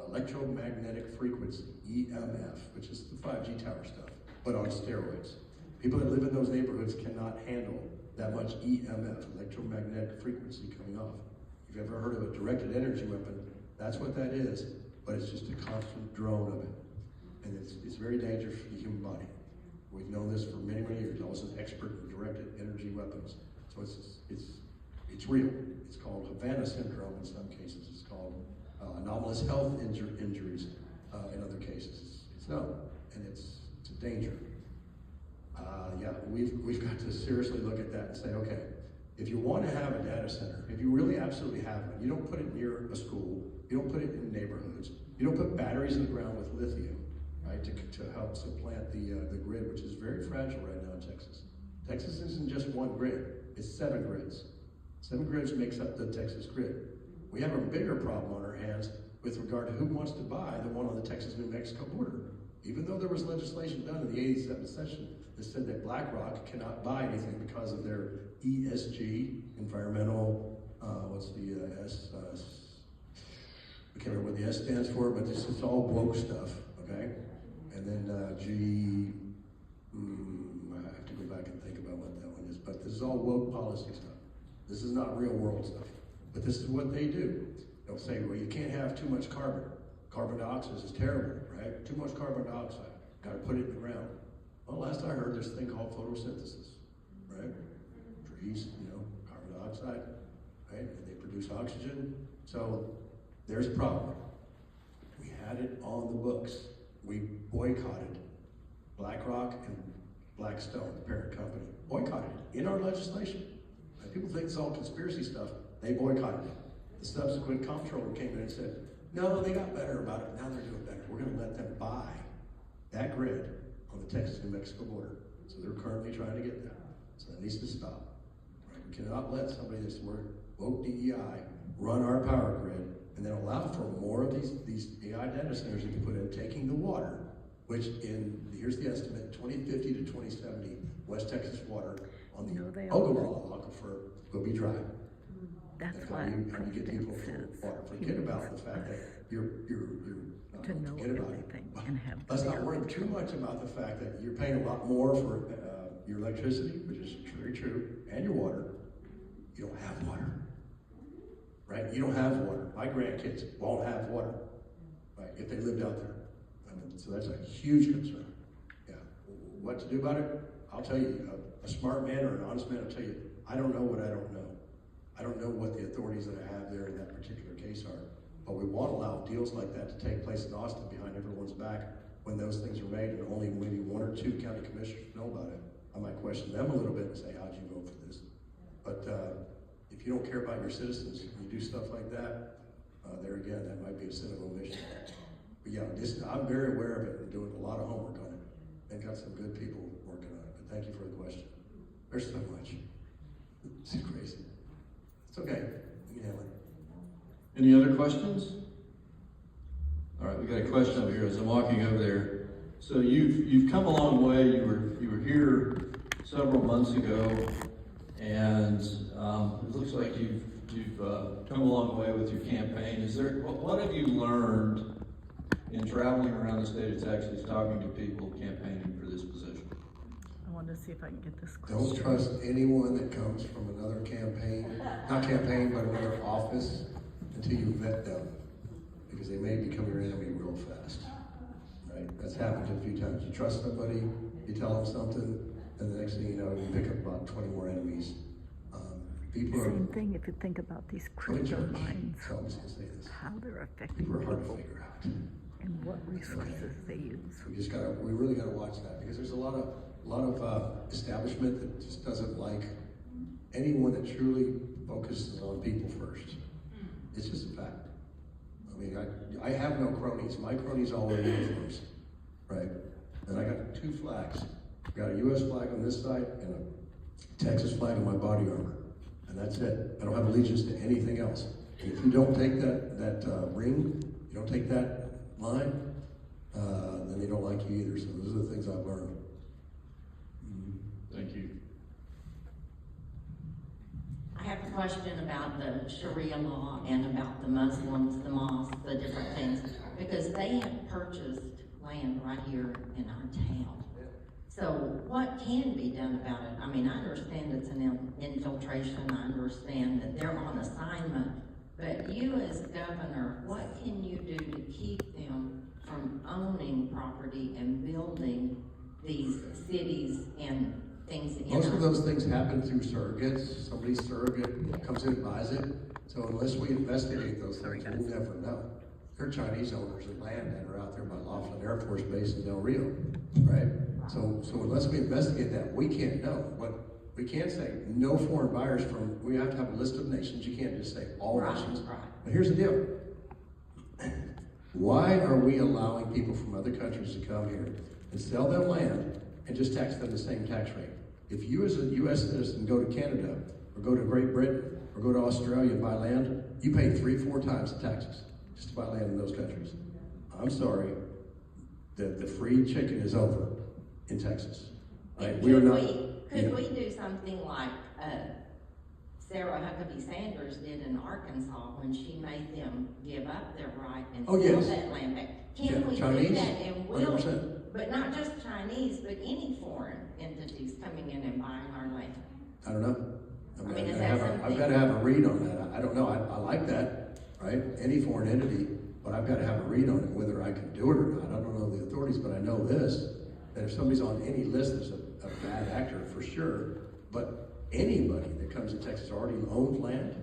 A: electromagnetic frequency, EMF, which is the 5G tower stuff, but on steroids. People that live in those neighborhoods cannot handle that much EMF, electromagnetic frequency coming off. If you've ever heard of a directed energy weapon, that's what that is, but it's just a constant drone of it. And it's very dangerous for the human body. We've known this for many, many years. I was an expert in directed energy weapons. So it's real. It's called Havana syndrome in some cases. It's called anomalous health injuries in other cases. It's known, and it's a danger. Yeah, we've got to seriously look at that and say, okay, if you want to have a data center, if you really absolutely have one, you don't put it near a school, you don't put it in neighborhoods, you don't put batteries in the ground with lithium, right, to help supplant the grid, which is very fragile right now in Texas. Texas isn't just one grid, it's 7 grids. 7 grids makes up the Texas grid. We have a bigger problem on our hands with regard to who wants to buy the one on the Texas-New Mexico border. Even though there was legislation done in the 87th session that said that BlackRock cannot buy anything because of their ESG, environmental, what's the I can't remember what the S stands for, but this is all woke stuff, okay? And then I have to go back and think about what that one is, but this is all woke policy stuff. This is not real world stuff, but this is what they do. They'll say, well, you can't have too much carbon. Carbon dioxide is terrible, right? Too much carbon dioxide, gotta put it in the ground. Well, last I heard, there's a thing called photosynthesis, right? Trees, carbon dioxide, right? And they produce oxygen. So there's a problem. We had it on the books. We boycotted BlackRock and Blackstone, the parent company. Boycotted it in our legislation. And people think it's all conspiracy stuff. They boycotted it. The subsequent comptroller came in and said, no, they got better about it. Now they're doing better. We're going to let them buy that grid on the Texas-New Mexico border. So they're currently trying to get that. So that needs to stop. Right? We cannot let somebody that's woke DEI run our power grid and then allow for more of these AI data centers that you put in, taking the water, which here's the estimate, 2050 to 2070, West Texas water on the Ogallala aquifer will be dry.
B: That's
A: And
B: what
A: how you get people
B: President
A: from
B: says.
A: water.
B: He
A: Forget about
B: wants
A: the fact
B: us
A: that you're
B: to know
A: forget about it.
B: everything and have
A: Let's
B: the
A: not worry
B: real
A: too much about the fact that you're paying a lot more for your electricity, which is very true, and your water. You don't have water, right? You don't have water. My grandkids won't have water, right? If they lived out there. So that's a huge concern. Yeah. What to do about it? I'll tell you. A smart man or an honest man will tell you, I don't know what I don't know. I don't know what the authorities that I have there in that particular case are. But we won't allow deals like that to take place in Austin behind everyone's back when those things are made and only maybe 1 or 2 county commissioners know about it. I might question them a little bit and say, how'd you vote for this? But if you don't care about your citizens and you do stuff like that, there again, that might be a sin of omission. But yeah, I'm very aware of it and doing a lot of homework on it and got some good people working on it. But thank you for the question. There's so much. It's crazy. It's okay. You can handle it.
C: Any other questions? All right, we got a question over here as I'm walking over there. So you've come a long way. You were here several months ago, and it looks like you've come a long way with your campaign. What have you learned in traveling around the state of Texas, talking to people campaigning for this position?
B: I want to see if I can get this question.
A: Don't trust anyone that comes from another campaign, not campaign, but another office, until you've met them, because they may become your enemy real fast, right? That's happened a few times. You trust somebody, you tell them something, and the next thing you know, you pick up about 20 more enemies. People are,
B: Same thing if you think about these
A: let me
B: criminal
A: judge.
B: minds,
A: So I'm just gonna say this.
B: how they're affecting
A: People are hard to
B: people
A: figure out.
B: and what resources they use.
A: We really gotta watch that, because there's a lot of establishment that just doesn't like anyone that truly focuses on people first. It's just a fact. I mean, I have no cronies. My cronies all wear uniforms, right? And I got 2 flags. I got a U.S. flag on this side and a Texas flag on my body armor, and that's it. I don't have allegiance to anything else. And if you don't take that ring, you don't take that line, then they don't like you either. So those are the things I've learned.
C: Thank you.
G: I have a question about the Sharia law and about the Muslims, the mosques, the different things, because they have purchased land right here in our town. So what can be done about it? I mean, I understand it's an infiltration, I understand that they're on assignment, but you as governor, what can you do to keep them from owning property and building these cities and things in
A: Most of
G: our-
A: those things happen through surrogates. Somebody's surrogate comes in and buys it. So unless we investigate those things, we'll never know. There are Chinese owners of land that are out there by Laughlin Air Force Base in Del Rio, right? So unless we investigate that, we can't know. But we can't say no foreign buyers from, we have to have a list of nations. You can't just say all
G: Right,
A: nations.
G: right.
A: But here's the deal. Why are we allowing people from other countries to come here and sell their land and just tax them the same tax rate? If you as a U.S. citizen go to Canada, or go to Great Britain, or go to Australia and buy land, you pay 3-4 times the taxes just to buy land in those countries. I'm sorry, the free chicken is over in Texas. Right? We are not.
G: Could we do something like, Sarah Huckabee Sanders did in Arkansas when she made them give up their right and
A: Oh,
G: sell
A: yes.
G: that land back?
A: Yeah,
G: Can we do
A: Chinese,
G: that and will,
A: 100%.
G: but not just Chinese, but any foreign entities coming in and buying our land?
A: I don't know.
G: I mean, is
A: I've
G: that something-
A: got to have a read on that. I don't know. I like that, right? Any foreign entity, but I've got to have a read on it, whether I can do it or not. I don't know the authorities, but I know this, that if somebody's on any list, there's a bad actor for sure. But anybody that comes to Texas already owns land,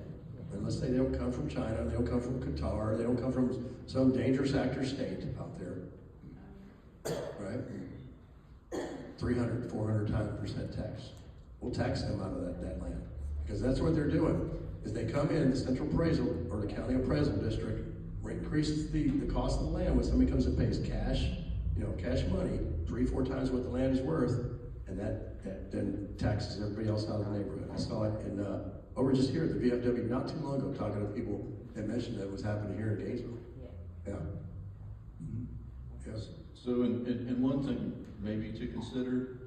A: unless they don't come from China, they don't come from Qatar, they don't come from some dangerous actor state out there, right? 300, 400% tax. We'll tax them out of that land. Because that's what they're doing, is they come in, the central appraisal, or the county appraisal district, increases the cost of the land when somebody comes and pays cash, cash money, 3-4 times what the land is worth, and that then taxes everybody else out of the neighborhood. I saw it in, over just here at the VFW not too long ago, talking to people that mentioned that it was happening here in Gainesville. Yeah. Mhm. Yes.
C: So, and one thing maybe to consider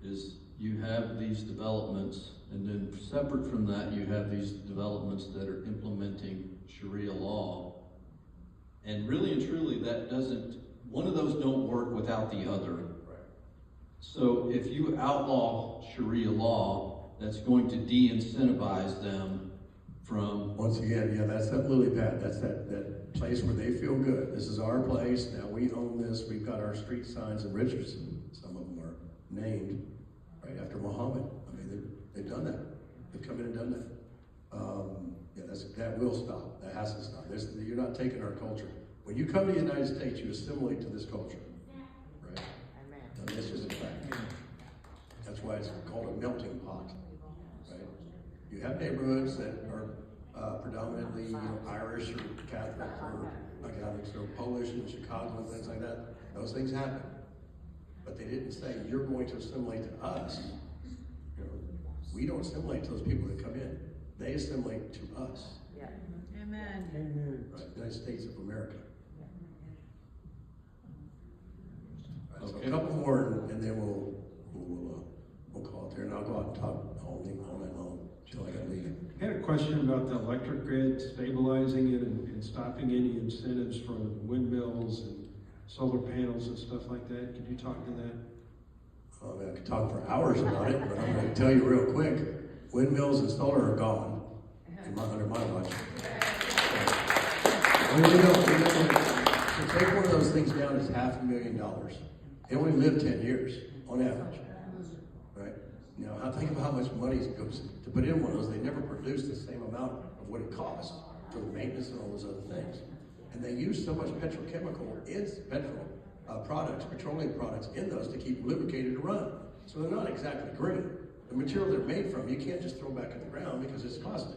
C: is you have these developments, and then separate from that, you have these developments that are implementing Sharia law. And really and truly, one of those don't work without the other. So if you outlaw Sharia law, that's going to de-incentivize them from.
A: Once again, yeah, that's that lily pad. That's that place where they feel good. This is our place. Now we own this. We've got our street signs in Richardson. Some of them are named right after Muhammad. I mean, they've done that. They've come in and done that. Yeah, that will stop. That has to stop. You're not taking our culture. When you come to the United States, you assimilate to this culture, right? And this is a fact. That's why it's called a melting pot, right? You have neighborhoods that are predominantly Irish or Catholic or not Catholics or Polish in Chicago and things like that. Those things happen. But they didn't say you're going to assimilate to us. We don't assimilate to those people that come in. They assimilate to us.
B: Yeah.
F: Amen.
A: Right, United States of America. Right, so
C: Okay.
A: a couple more, and then we'll call it there, and I'll go out and talk all night long until I got to leave.
H: I had a question about the electric grid, stabilizing it and stopping any incentives from windmills and solar panels and stuff like that. Could you talk to that?
A: I mean, I could talk for hours about it, but I'm going to tell you real quick. Windmills and solar are gone under my watch. To take one of those things down is $500,000. They only live 10 years on average, right? Now, think about how much money goes to put in one of those. They never produce the same amount of what it costs for the maintenance and all those other things. And they use so much petrochemical in petroleum products in those to keep lubricated to run. So they're not exactly green. The material they're made from, you can't just throw back in the ground because it's caustic.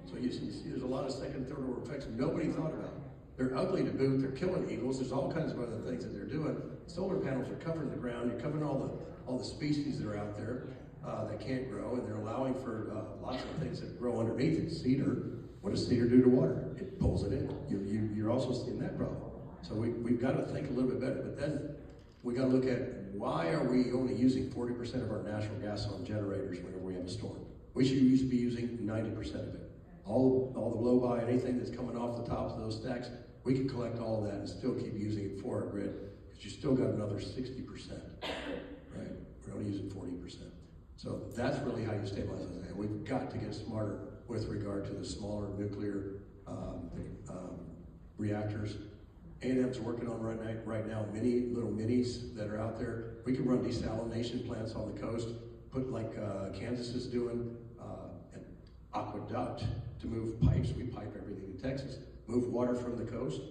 A: So you see there's a lot of second, third order effects nobody thought about. They're ugly to boot, they're killing eagles, there's all kinds of other things that they're doing. Solar panels are covering the ground, you're covering all the species that are out there that can't grow, and they're allowing for lots of things that grow underneath it. Cedar, what does cedar do to water? It pulls it in. You're also seeing that problem. So we've got to think a little bit better, but then we got to look at why are we only using 40% of our natural gas on generators whenever we have a storm? We should be using 90% of it. All the blow-by, anything that's coming off the tops of those stacks, we can collect all of that and still keep using it for our grid, because you still got another 60%, right? We're only using 40%. So that's really how you stabilize it. And we've got to get smarter with regard to the smaller nuclear reactors A&M's working on right now little minis that are out there. We can run desalination plants on the coast, put like Kansas is doing, an aqueduct to move pipes. We pipe everything in Texas. Move water from the coast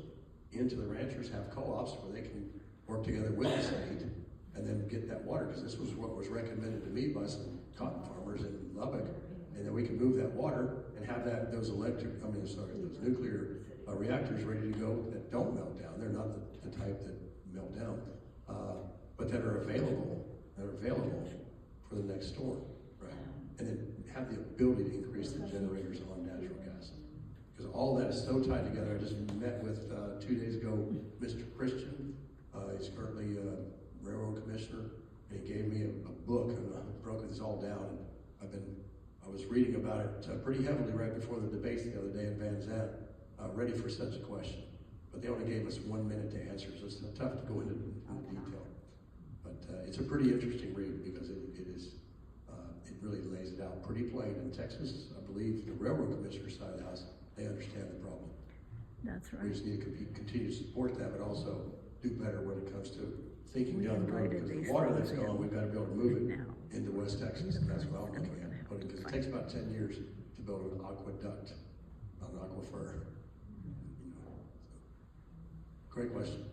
A: into the ranchers, have co-ops where they can work together with the state and then get that water, because this was what was recommended to me by some cotton farmers in Lubbock. And then we can move that water and have those nuclear reactors ready to go that don't melt down. They're not the type that melt down, but that are available for the next storm, right? And then have the ability to increase the generators on natural gas. Because all that is so tied together. I just met with, 2 days ago, Mr. Christian. He's currently a railroad commissioner, and he gave me a book, and I broke this all down. And I was reading about it pretty heavily right before the debates the other day in Van Zandt, ready for such a question. But they only gave us 1 minute to answer, so it's tough to go into detail. But it's a pretty interesting read, because it really lays it out pretty plain. In Texas, I believe the railroad commissioner side of the house, they understand the problem.
B: That's
A: We
B: right.
A: just need to continue to support that, but also do better when it comes to thinking
B: We
A: down the road,
B: invited
A: because
B: these
A: the water
B: fellows
A: that's gone,
B: in
A: we've got to be able to move it
B: now.
A: into West Texas, and that's what I'm
B: And
A: looking
B: we're gonna
A: at,
B: have to
A: because it
B: fight.
A: takes about 10 years to build an aqueduct, not an aquifer. You know, so. Great question.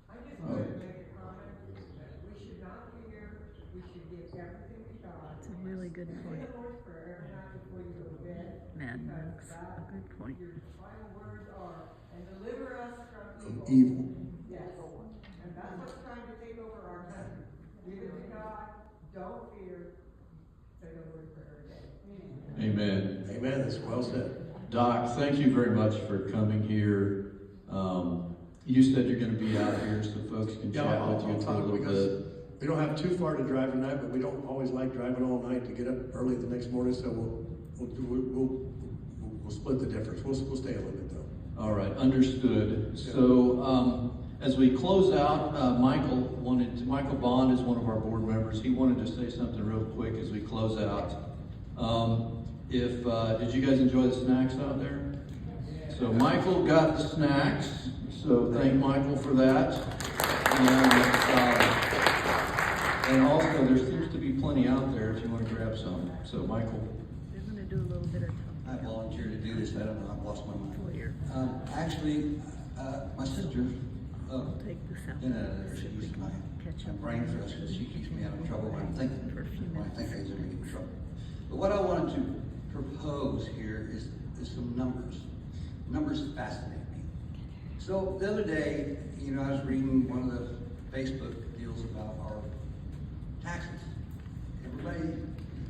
I: I just wanted to make a comment that we should not fear, we should give everything to God.
B: It's a really good
I: Say
B: point.
I: the Lord's Prayer every night before you go to bed.
B: Man,
I: because
B: that's
I: God,
B: a good point.
I: Your final words are, and deliver us
A: From
I: from
A: evil.
I: Yes, and that's what's trying to take over our country. Give it to God, don't fear, say the Lord's Prayer every day.
C: Amen.
A: Amen, that's well said.
C: Doc, thank you very much for coming here. You said you're gonna be out here so folks can
A: Yeah,
C: chat
A: I'll
C: with you for a
A: talk,
C: little
A: because
C: bit.
A: we don't have too far to drive tonight, but we don't always like driving all night to get up early the next morning, so we'll split the difference. We'll stay a little bit though.
C: All right, understood. So, as we close out, Michael Bond is one of our board members. He wanted to say something real quick as we close out. Did you guys enjoy the snacks out there? So Michael got the snacks, so thank Michael for that. And also, there seems to be plenty out there if you want to grab some. So Michael.
B: They're gonna do a little bit of
J: I volunteered to do this, I don't know, I've lost my mind.
B: lawyer.
J: Actually, my sister,
B: Take this out.
J: in a, she used my brain trust, because she keeps me out of trouble when I'm thinking,
B: For a few
J: when I think
B: minutes.
J: I was gonna get in trouble. But what I wanted to propose here is some numbers. Numbers fascinate me. So the other day, I was reading one of the Facebook deals about our taxes. Everybody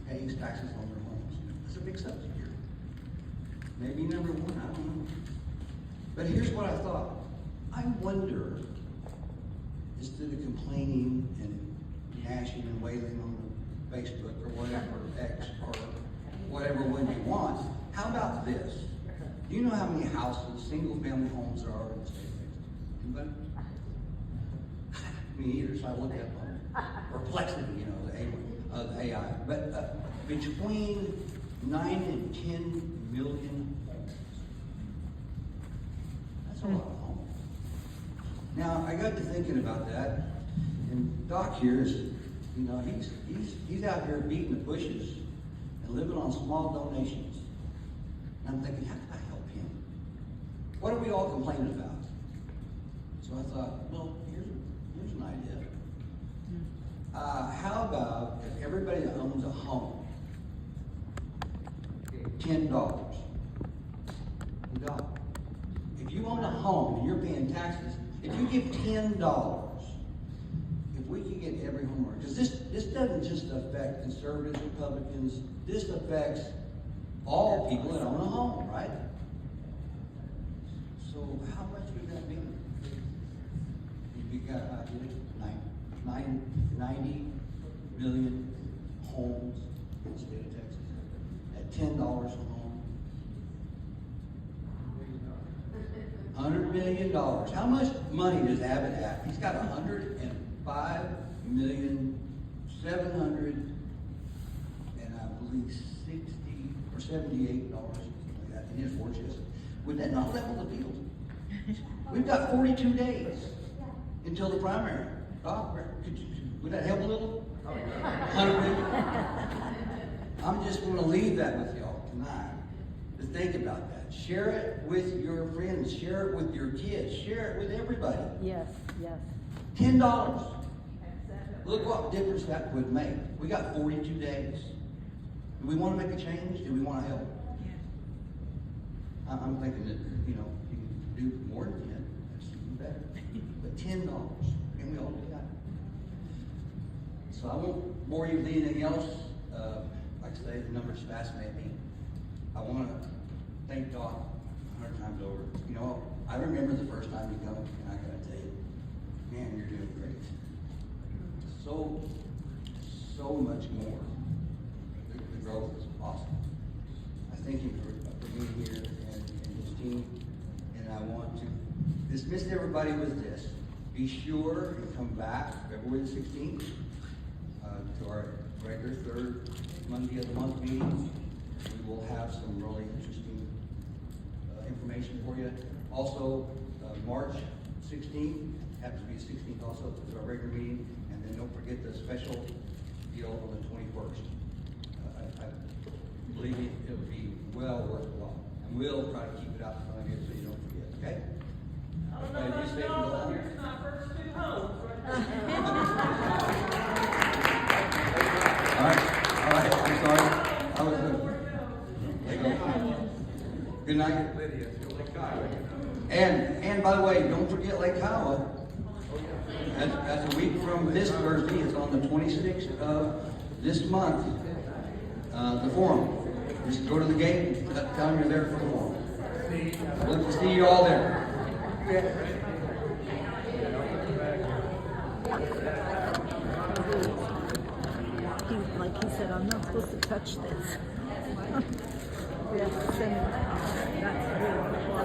J: pays taxes on their homes. It's a big subject here. Maybe number one, I don't know. But here's what I thought. I wonder, instead of complaining and gnashing and wailing on the Facebook or whatever, X or whatever one you want, how about this? Do you know how many houses, single-family homes there are in the state of Texas? Anybody? Me either, so I looked up on Perplexity, the AI. But between 9 and 10 million homes. That's a lot of homes. Now, I got to thinking about that, and Doc here is, he's out here beating the bushes and living on small donations. And I'm thinking, how can I help him? What are we all complaining about? So I thought, well, here's an idea. How about if everybody that owns a home gave $10? $1. If you own a home and you're paying taxes, if you give $10, if we could get every homeowner, because this doesn't just affect conservatives, Republicans, this affects all people that own a home, right? So how much would that be? We got 90 million homes in the state of Texas at $10 a home. $100 million. How much money does Abbott have? He's got $105,700,000 and I believe $60 or $78 something like that in his war chest. Would that not level the field? We've got 42 days until the primary. Doc, would that help a little? 100 million? I'm just going to leave that with y'all tonight to think about that. Share it with your friends. Share it with your kids. Share it with everybody.
B: Yes, yes.
J: $10. Look what difference that would make. We got 42 days. Do we want to make a change? Do we want to help? I'm thinking that, you know, you can do more than 10. That's even better. But $10, and we all do that. So I won't bore you with anything else. Like I say, the numbers fascinate me. I want to thank Doc 100 times over. You know, I remember the first time you come, and I gotta tell you, man, you're doing great. So much more. The growth is awesome. I thank him for being here and his team. And I want to dismiss everybody with this. Be sure and come back February the 16th to our regular third Monday of the month meeting. We will have some really interesting information for you. Also, March 16th, happens to be the 16th also, is our regular meeting. And then don't forget the special deal on the 21st. I believe it will be well worthwhile. And we'll try to keep it out in front of you so you don't forget, okay?
I: I don't know about y'all, but here's my first two homes
J: All right, I'm sorry. I was good night. And by the way, don't forget Lake Kiowa. That's a week from this Thursday. It's on the 26th of this month. The forum. Just go to the gate. Tell them you're there for the forum. Look to see you all there.
B: Like he said, I'm not supposed to touch this. We have to send it out. That's really what it was.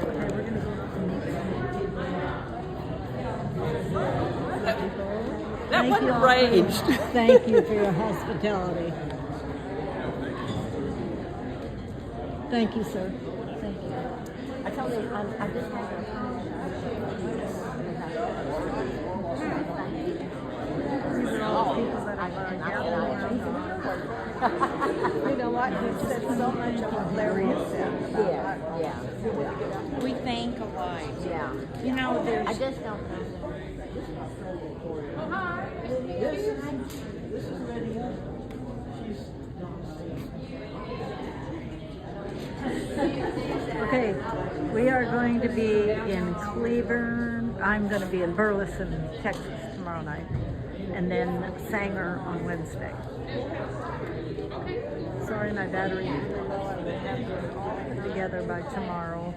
B: Okay, we're gonna go and meet some people.
K: That
B: Thank you
K: wasn't
B: all for-
K: arranged.
B: Thank you for your hospitality. Thank you, sir. Thank you.
G: I told him, I just had a
B: These are all the people that I've You know what? You said so much of hilarious stuff.
G: yeah.
K: We think alike.
G: Yeah.
K: You know,
G: I
K: there's,
G: just don't know.
B: Okay, we are going to be in Cleburne. I'm going to be in Burleson, Texas tomorrow night, and then Sanger on Wednesday. Sorry, my battery is really low. I will have it all put together by tomorrow.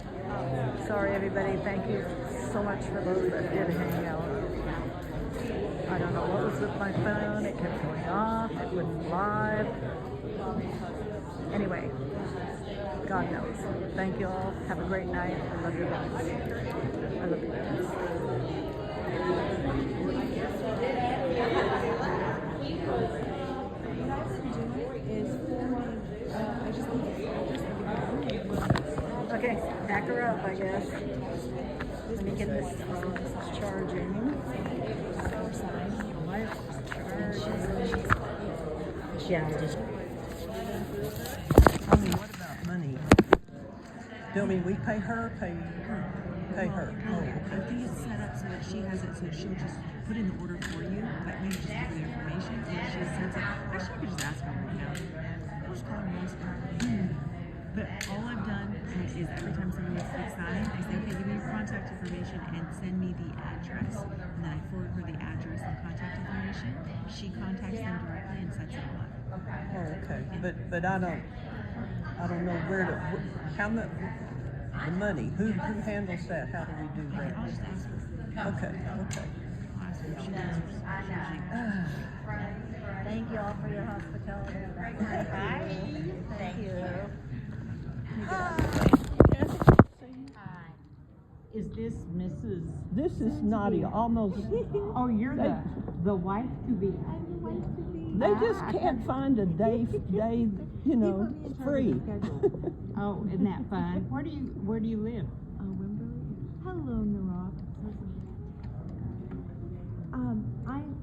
B: Sorry, everybody. Thank you so much for those that did hang out. I don't know what was with my phone. It kept going off. It wouldn't live. Anyway. God knows. Thank you all. Have a great night. I love you guys. I love you guys. Okay, back her up, I guess. Let me get this charging.
K: yeah, just.
I: What about money? Do we pay her, pay her? Oh,
L: I think it's set up so that she has it, so she'll just put in the order for you, but maybe just give her the information, and if she sends it, actually I could just ask her right now. I'll just call her Rose probably. But all I've done is every time someone needs to sign, I say, okay, give me your contact information and send me the address. And then I forward her the address and contact information. She contacts them directly and sets it all up.
I: Oh, okay, but I don't know where to, how much, the money, who handles that? How do we do that?
L: I'll just ask her.
I: Okay.
L: I'll ask her if she knows.
B: Thank you all for your hospitality. Bye. Thank you.
K: Is this Mrs.?
I: This is Nadia, almost.
K: Oh, you're the wife to be.
I: They just can't find a day, free.
K: Oh, isn't that fun? Where do you live?
L: We're
M: Hello, Narok. I